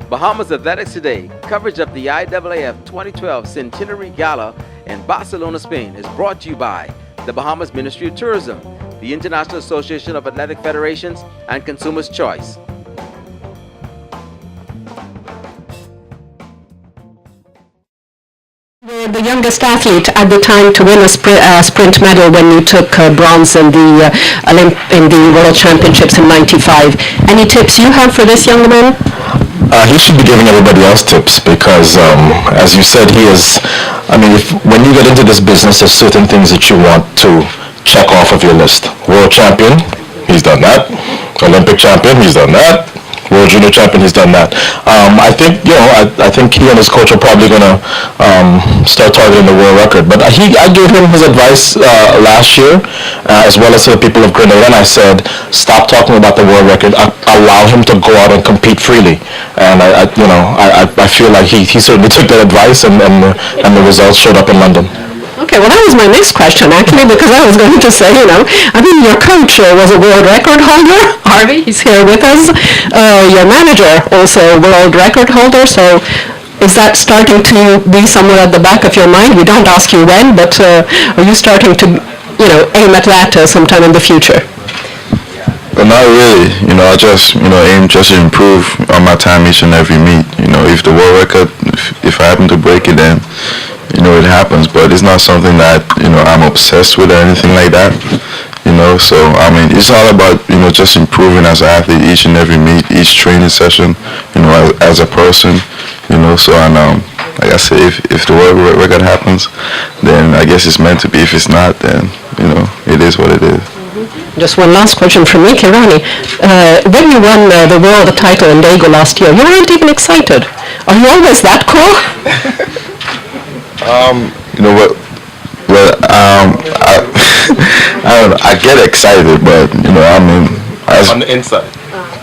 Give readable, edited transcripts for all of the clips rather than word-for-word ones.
Bahamas Athletics Today, coverage of the IAAF 2012 Centenary Gala in Barcelona, Spain is brought to you by the Bahamas Ministry of Tourism, the International Association of Athletic Federations, and Consumers' Choice. You're the youngest athlete at the time to win a sprint medal when you took bronze in the World Championships in '95. Any tips you have for this young man? He should be giving everybody else tips because, as you said, he is. I mean, when you get into this business, there's certain things that you want to check off of your list. World champion, he's done that. Olympic champion, he's done that. World Junior Champion, he's done that. I think, I think he and his coach are probably going to start targeting the world record. But I gave him his advice last year, as well as to the people of Grenada, and I said, stop talking about the world record. Allow him to go out and compete freely. And I feel like he certainly took that advice, and the results showed up in London. Okay, well, that was my next question, actually, because I was going to say, your coach was a world record holder, Harvey, he's here with us. Your manager, also a world record holder, so is that starting to be somewhere at the back of your mind? We don't ask you when, but are you starting to, aim at that sometime in the future? But not really. I just, aim just to improve on my time each and every meet. If the world record, if I happen to break it, then it happens, but it's not something that, I'm obsessed with or anything like that, so, I mean, it's all about, just improving as an athlete each and every meet, each training session, as a person, so, and, like I said, if the world record happens, then I guess it's meant to be. If it's not, then, it is what it is. Just one last question from me, Kirani. When you won the world title in Daegu last year, you weren't even excited. Are you always that cool? I don't know. I get excited, but On the inside.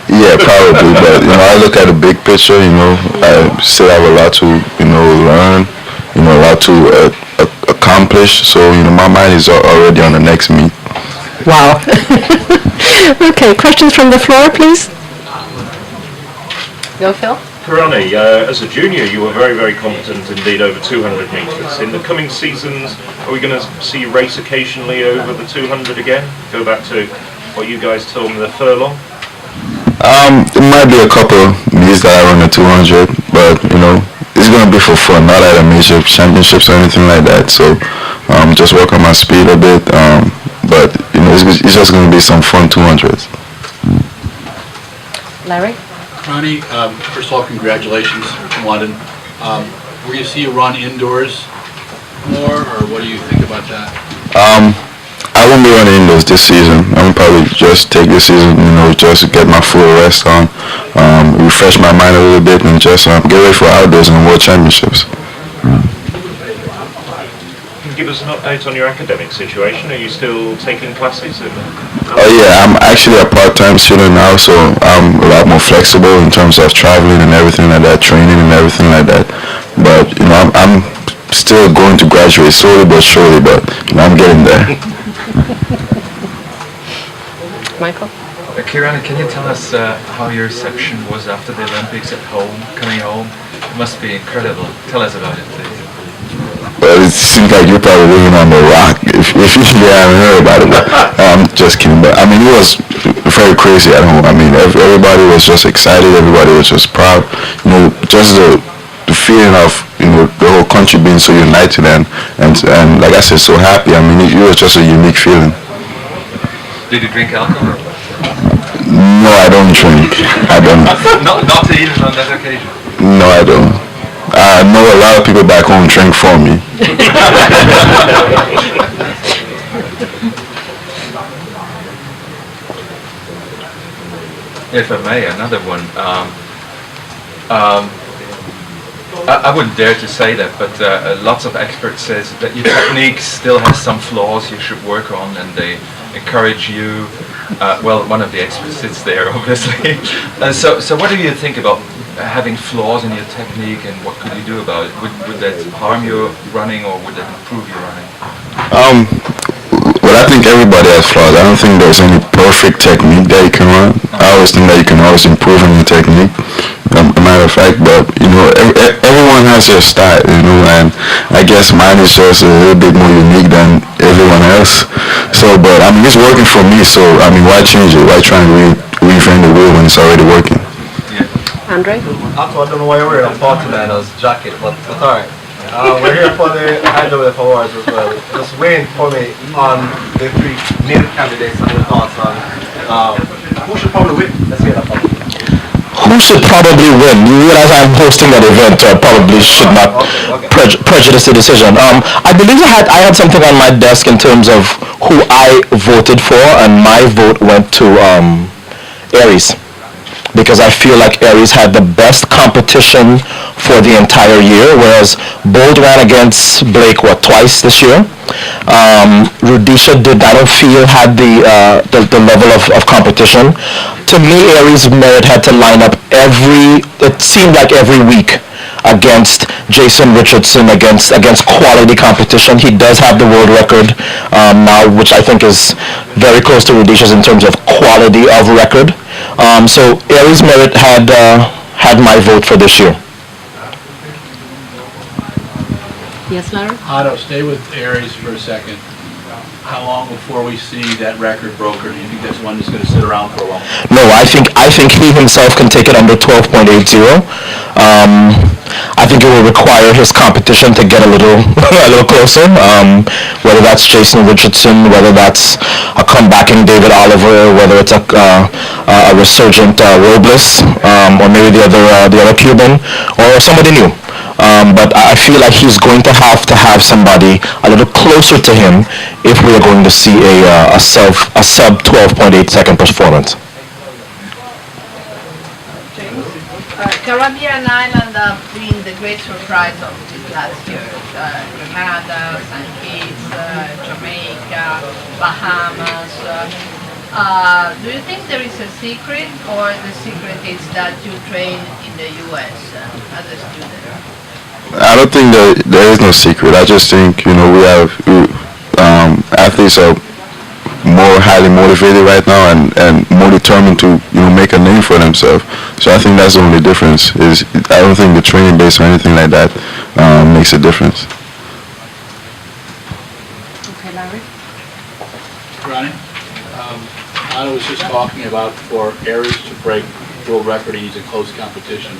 Yeah, probably. But I look at the big picture. I still have a lot to learn. A lot to accomplish. So my mind is already on the next meet. Wow. Okay, questions from the floor, please. Go, Phil. Kirani, as a junior, you were very, very competent indeed over 200 metres. In the coming seasons, are we going to see you race occasionally over the 200 again? Go back to what you guys told me, the furlong? It might be a couple meets that I run the 200, but it's going to be for fun, not at a major championships or anything like that. So just work on my speed a bit, but it's just going to be some fun 200s. Larry? Ronnie, first of all, congratulations from London. Will you see you run indoors more, or what do you think about that? I won't be running indoors this season. I'm probably just take this season, just to get my full rest on, refresh my mind a little bit, and just get ready for outdoors and World Championships. Give us an update on your academic situation. Are you still taking classes? Oh yeah, I'm actually a part-time student now, so I'm a lot more flexible in terms of traveling and everything like that, training and everything like that. But I'm still going to graduate slowly but surely, but I'm getting there. Michael? Kirani, can you tell us how your reception was after the Olympics at home, coming home? It must be incredible. Tell us about it, please. Well, it seems like you're probably living on the rock if you haven't heard about it. But I'm just kidding. But I mean, it was very crazy at home. I mean, everybody was just excited. Everybody was just proud. Just the feeling of the whole country being so united and like I said, so happy. I mean, it was just a unique feeling. Did you drink alcohol? No, I don't drink. I don't. Not even on that occasion. No, I don't. I know a lot of people back home drink for me. If I may, another one. I wouldn't dare to say that, but lots of experts says that your technique still has some flaws you should work on, and they encourage you. Well, one of the experts sits there, obviously. So what do you think about having flaws in your technique, and what could you do about it? Would that harm your running, or would that improve your running? Well, I think everybody has flaws. I don't think there's any perfect technique that you can run. I always think that you can always improve on your technique. A matter of fact, but everyone has their style, and I guess mine is just a little bit more unique than everyone else. So, but I mean, it's working for me. So, I mean, why change it? Why try and reinvent the wheel when it's already working? Andre? Ato, I don't know why you're wearing a Portman's jacket, but alright. We're here for the IWF Awards as well. Just waiting for me on the three male candidates and your thoughts on who should probably win. Let's hear that from you. Who should probably win? You realize I'm hosting that event, so I probably should not prejudice the decision. I believe I had something on my desk in terms of who I voted for, and my vote went to Aries, because I feel like Aries had the best competition for the entire year, whereas Bold ran against Blake, twice this year. Rudisha I don't feel had the level of competition. To me, Aries Merit had to line up it seemed like every week against Jason Richardson, against quality competition. He does have the world record now, which I think is very close to Rudisha's in terms of quality of record. So Aries Merit had my vote for this year. Yes, Larry? Otto, stay with Aries for a second. How long before we see that record broken? Do you think that's one that's going to sit around for a while? No, I think he himself can take it under 12.80. I think it will require his competition to get a little closer. Whether that's Jason Richardson, whether that's a comebacking David Oliver, whether it's a resurgent Robles, or maybe the other Cuban, or somebody new. But I feel like he's going to have somebody a little closer to him if we are going to see a sub 12.8 second performance. Caribbean island have been the great surprise of this last year. Grenada, St. Kitts, Jamaica, Bahamas. Do you think there is a secret, or the secret is that you train in the U.S. As a student? I don't think that there is no secret. I just think we have athletes are more highly motivated right now and more determined to make a name for themselves. So I think that's the only difference. I don't think the training base or anything like that makes a difference. Okay, Larry? Kirani? Otto was just talking about for Aries to break world record, he needs a close competition.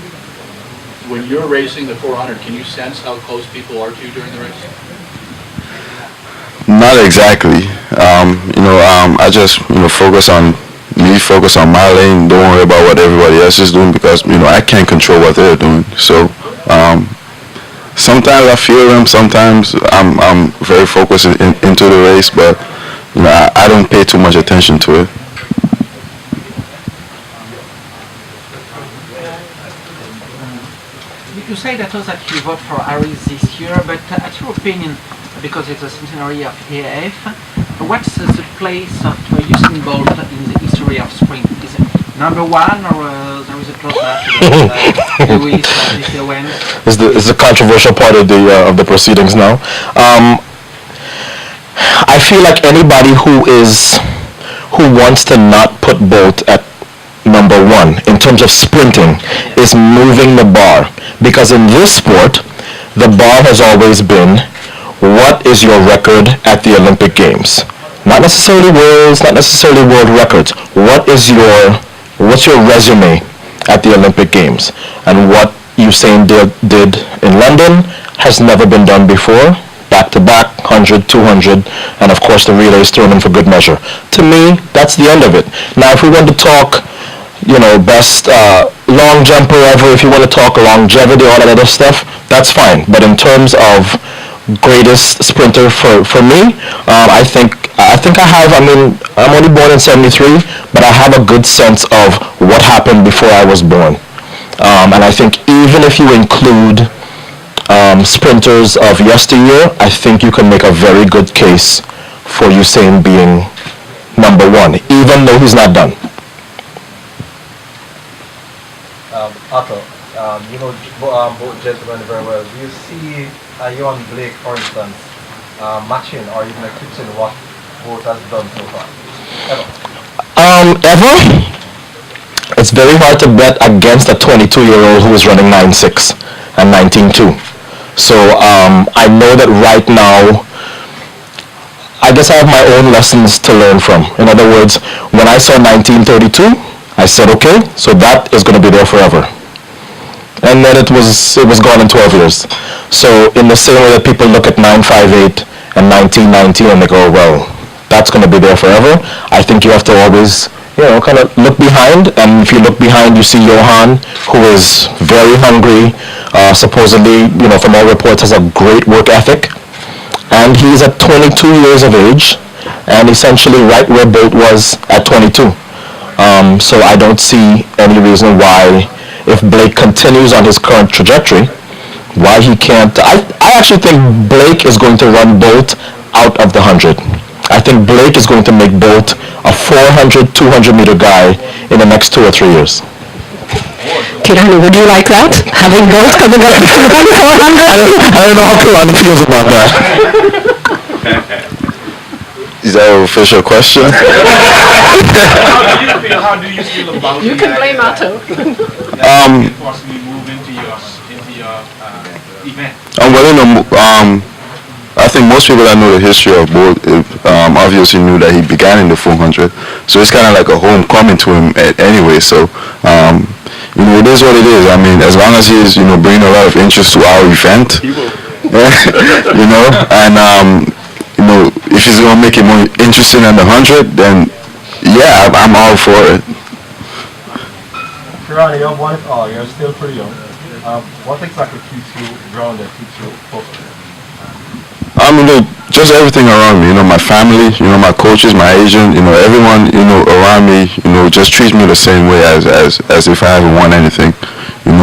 When you're racing the 400, can you sense how close people are to you during the race? Not exactly. I just focus on my lane. Don't worry about what everybody else is doing, because I can't control what they're doing. So sometimes I feel them. Sometimes I'm very focused into the race, but I don't pay too much attention to it. You say that you vote for Aries this year, but at your opinion, because it's a centenary of AF, what's the place of Usain Bolt in the history of sprint? Is it number one, or there is a close match with Lewis and Mr. Wentz? It's the controversial part of the proceedings now. I feel like anybody who wants to not put Bolt at number one in terms of sprinting is moving the bar, because in this sport the bar has always been, what is your record at the Olympic Games? Not necessarily worlds, not necessarily world records. What's your resume at the Olympic Games? And what Usain did in London has never been done before. Back-to-back, 100, 200, and of course the relay is thrown in for good measure. To me, that's the end of it. Now, if we want to talk, best long jumper ever, if you want to talk longevity, all that other stuff, that's fine. But in terms of greatest sprinter for me, I think I'm only born in 73, but I have a good sense of what happened before I was born. And I think even if you include sprinters of yesteryear, I think you can make a very good case for Usain being number one, even though he's not done. Ato, both gentlemen very well. Do you see you and Blake, for instance, matching or even eclipsing what sport has done so far? Ever? Ever? It's very hard to bet against a 22-year-old who is running 9.6 and 19.2. So I know that right now, I guess I have my own lessons to learn from. In other words, when I saw 1932, I said, okay, so that is going to be there forever. And then it was gone in 12 years. So in the same way that people look at 958 and 1919 and they go, well, that's going to be there forever, I think you have to always, kind of look behind. And if you look behind, you see Johan, who is very hungry, supposedly, from all reports, has a great work ethic. And he's at 22 years of age, and essentially right where Bolt was at 22. So I don't see any reason why, if Blake continues on his current trajectory, why he can't. I actually think Blake is going to run Bolt out of the 100. I think Blake is going to make Bolt a 400, 200-meter guy in the next 2 or 3 years. Kirani, would you like that? Having Bolt coming up to 400? I don't know how Kirani feels about that. Is that an official question? How do you feel about You can blame Ato. possibly move into your event? I think most people that know the history of Bolt obviously knew that he began in the 400, so it's kind of like a homecoming to him anyway. So it is what it is. I mean, as long as he's bringing a lot of interest to our event, and if he's gonna make it more interesting than the 100, then yeah, I'm all for it. Kirani, you're still pretty young. What exactly keeps you grounded, keeps you focused? Just everything around me, my family, my coaches, my agent, everyone, around me, just treats me the same way as if I haven't won anything,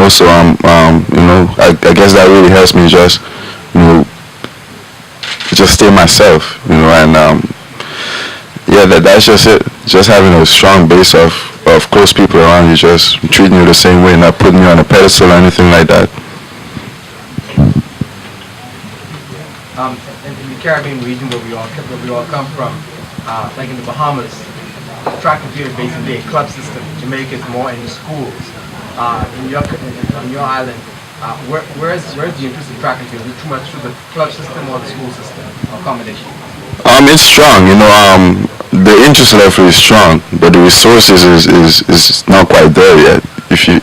so I guess that really helps me just stay myself, and that's just it. Just having a strong base of close people around you, just treating you the same way, not putting you on a pedestal or anything like that. In the Caribbean region where we all come from, like in the Bahamas, track and field is basically a club system. Jamaica is more in the schools. On your island, where's the interest in track and field? Is it too much through the club system or the school system or combination? It's strong, the interest level is strong, but the resources is not quite there yet, if you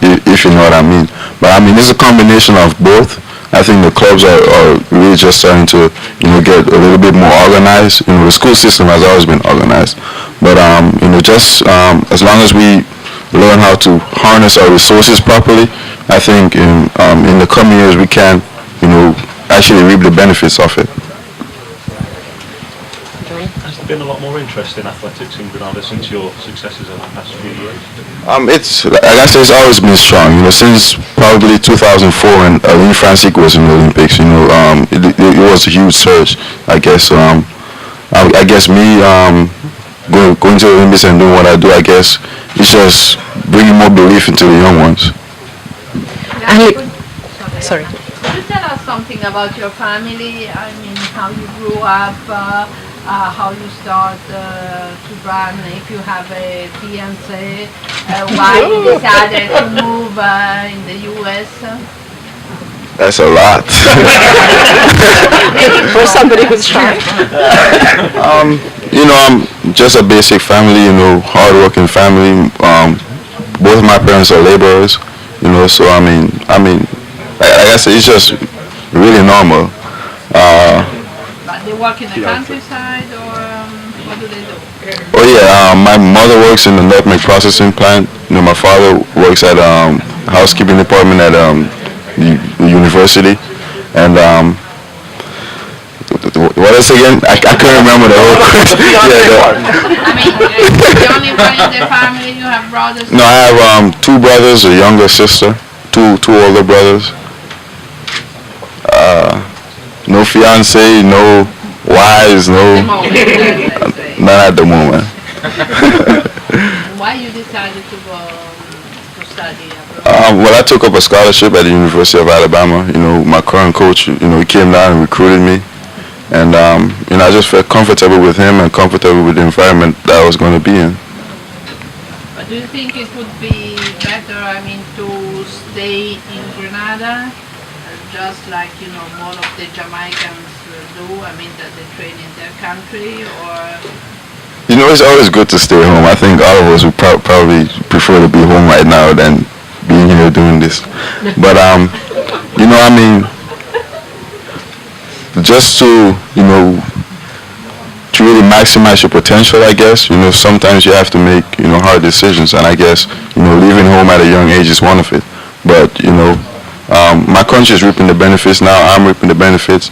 know what I mean. But it's a combination of both. I think the clubs are really just starting to, get a little bit more organized. The school system has always been organized, but just as long as we learn how to harness our resources properly, I think in the coming years we can, actually reap the benefits of it. Has there been a lot more interest in athletics in Grenada since your successes over the past few years? It's like I said, it's always been strong. Since probably 2004 when Lee Francis was in the Olympics. It was a huge surge. I guess. I guess me going to the Olympics and doing what I do, I guess, it's just bringing more belief into the young ones. Sorry. Could you tell us something about your family? I mean, how you grew up, how you start to run, if you have a fiancé, why you decided to move in the U.S.? That's a lot. For somebody who's shy. I'm just a basic family, hard-working family. Both of my parents are laborers, so like I said, it's just really normal. But they work in the countryside, or what do they do? Oh yeah, my mother works in the nutmeg processing plant. My father works at housekeeping department at the university, and what else again? I couldn't remember the whole question. I mean, the only one in the family, you have brothers? No, I have 2 brothers, a younger sister, two older brothers. No fiance, no wives, no, not at the moment. Why you decided to go to study abroad? Well, I took up a scholarship at the University of Alabama. My current coach, he came down and recruited me, And I just felt comfortable with him and comfortable with the environment that I was going to be in. But do you think it would be better, to stay in Grenada, just like, more of the Jamaicans do, that they train in their country, or? It's always good to stay home. I think all of us would probably prefer to be home right now than being here doing this. But, just to really maximize your potential, I guess, sometimes you have to make, hard decisions. And I guess, leaving home at a young age is one of it. But, my country is reaping the benefits now. I'm reaping the benefits.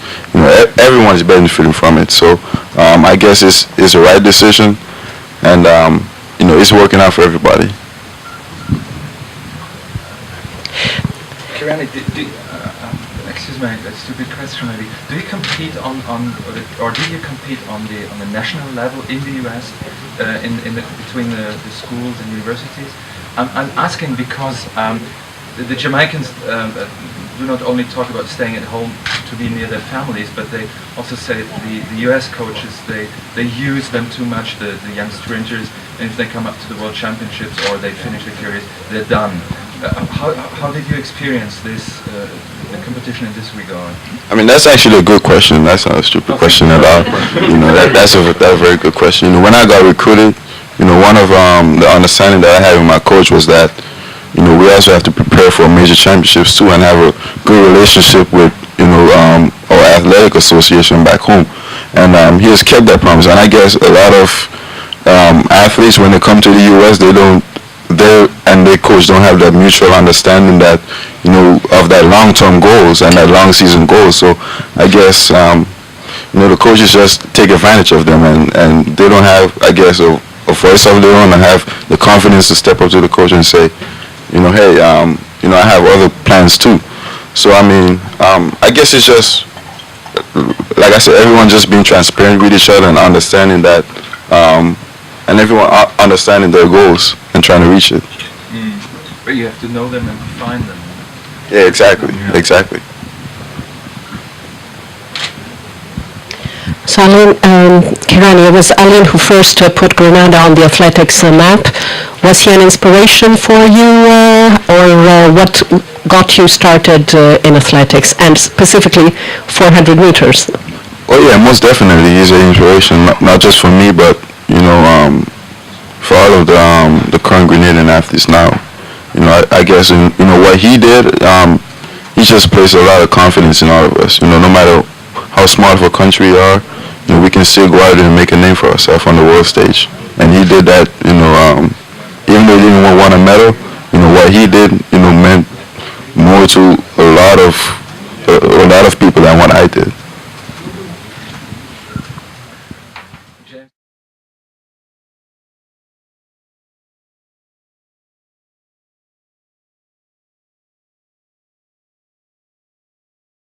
Everyone is benefiting from it. So I guess it's the right decision, and it's working out for everybody. Kirani, excuse me, a stupid question maybe. Do you compete or did you compete on the national level in the U.S. Between the schools and universities? I'm asking because the Jamaicans do not only talk about staying at home to be near their families, but they also say the US coaches, they use them too much, the young sprinters, and if they come up to the World Championships or they finish their careers, they're done. How did you experience this, the competition in this regard? That's actually a good question. That's not a stupid question at all. That's a very good question. When I got recruited, one of the understanding that I had with my coach was that we also have to prepare for major championships too and have a good relationship with, our athletic association back home. And he has kept that promise. And I guess a lot of athletes, when they come to the U.S., they and their coach don't have that mutual understanding that, of that long-term goals and that long season goals. So I guess, the coaches just take advantage of them and they don't have, I guess, a voice of their own and have the confidence to step up to the coach and say, hey, I have other plans too. So I guess it's just, like I said, everyone just being transparent with each other and understanding that, and everyone understanding their goals and trying to reach it. But you have to know them and find them. Yeah, exactly. So Kirani, it was Aline who first put Grenada on the athletics map. Was he an inspiration for you, or what got you started in athletics, and specifically 400 meters? Oh yeah, most definitely. He's an inspiration, not just for me, but for all of the current Grenadian athletes now. I guess what he did, he just placed a lot of confidence in all of us. No matter how small of a country we are, we can still go out there and make a name for ourselves on the world stage. And he did that, even though he didn't want a medal, what he did, meant more to a lot of